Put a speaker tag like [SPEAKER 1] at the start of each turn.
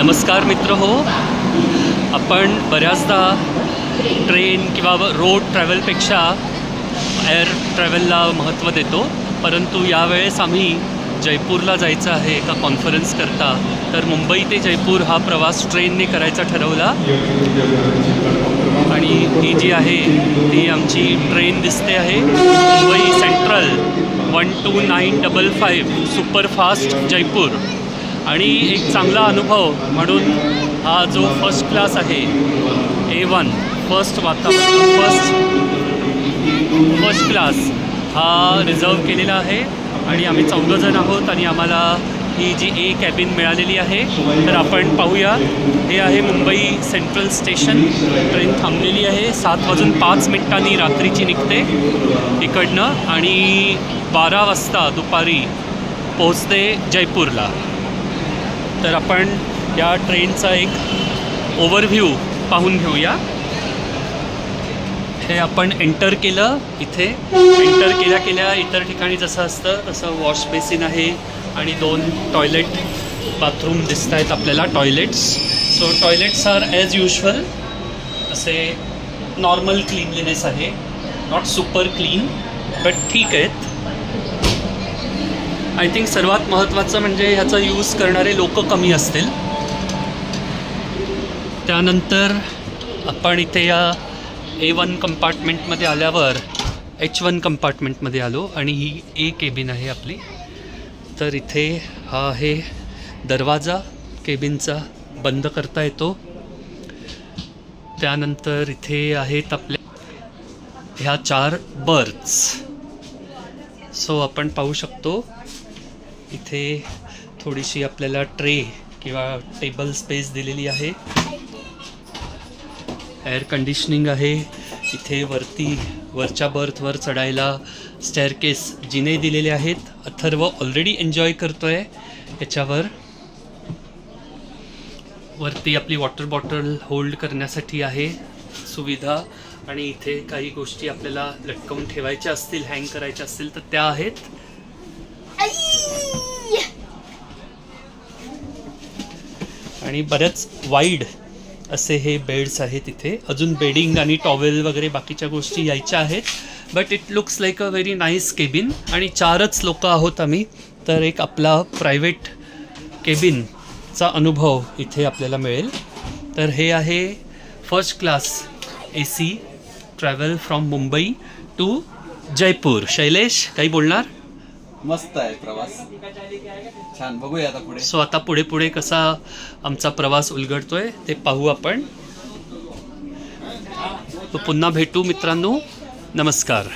[SPEAKER 1] नमस्कार मित्र हो, आपण बऱ्याचदा ट्रेन किंवा रोड ट्रॅव्हलपेक्षा एअर ट्रॅव्हलला महत्त्व देतो, परंतु यावेळेस आम्ही जयपूरला जायचं आहे एका कॉन्फरन्स करता। तर मुंबई ते जयपूर हा प्रवास ट्रेनने करायचा ठरवला आणि ही जी आहे ती आमची ट्रेन दिसते आहे, मुंबई सेंट्रल 12955 सुपरफास्ट जयपूर। आणि एक चांगला अनुभव म्हणून हा जो फर्स्ट क्लास आहे A1 फर्स्ट क्लास हा रिझर्व केलेला आहे आणि आम्ही 14 जण आहोत आणि आम्हाला ही जी A कॅबिन मिळालेली आहे। तर आपण पाहूया, हे आहे मुंबई सेंट्रल स्टेशन। ट्रेन थांबलेली आहे, 7:05 रात्रीची निघते इकडनं आणि 12 वाजता दुपारी पोहोचते जयपूरला। तर आपण या ट्रेनचा एक ओव्हरव्ह्यू पाहून घेऊया। हे आपण एंटर केलं, इथे एंटर केल्या इतर ठिकाणी जसं असतं तसं वॉश बेसिन आहे आणि 2 टॉयलेट बाथरूम दिसत आहेत आपल्याला, toilets. So toilets are as usual, असे नॉर्मल क्लीनलीनेस आहे, नॉट सुपर क्लीन बट ठीक आहेत। आय थिंक सर्वात महत्त्वाचं म्हणजे ह्याचा यूज करणारे लोक कमी असतील। त्यानंतर आपण इथे या A1 कंपार्टमेंटमध्ये आल्यावर H1 कंपार्टमेंटमध्ये आलो आणि ही A केबिन आहे आपली। तर इथे हा आहे दरवाजा केबिनचा, बंद करता येतो। त्यानंतर इथे आहेत आपल्या ह्या 4 बर्थ्स। सो आपण पाहू शकतो इथे थोडीशी आपल्याला ट्रे किंवा टेबल स्पेस दिलेली आहे, एअर कंडिशनिंग आहे। इथे वरच्या बर्थवर चढायला स्टेअरकेस जिने दिलेले आहेत। अथर्व ऑलरेडी एन्जॉय करतोय याच्यावर। वरती आपली वॉटर बॉटल होल्ड करण्यासाठी आहे सुविधा आणि इथे काही गोष्टी आपल्याला लटकवून ठेवायच्या असतील, हँग करायच्या असतील तर त्या आहेत। आणि बरेच वाईड असे हे बेड्स आहेत इथे। अजून बेडिंग आणि टॉवेल वगैरे बाकीच्या गोष्टी यायच्या आहेत, but it looks like a very nice cabin. आणि 4च लोक आहोत आम्ही, तर एक आपला प्रायव्हेट केबिनचा अनुभव इथे आपल्याला मिळेल। तर हे आहे first class AC travel from Mumbai to Jaipur. Shailesh काही बोलणार?
[SPEAKER 2] मस्त आहे प्रवास, छान। बघूया आता पुढे।
[SPEAKER 1] सो आता पुढे कसा आमचा प्रवास उलगडतोय ते पाहू आपण। तो पुन्हा भेटू मित्रांनो, नमस्कार।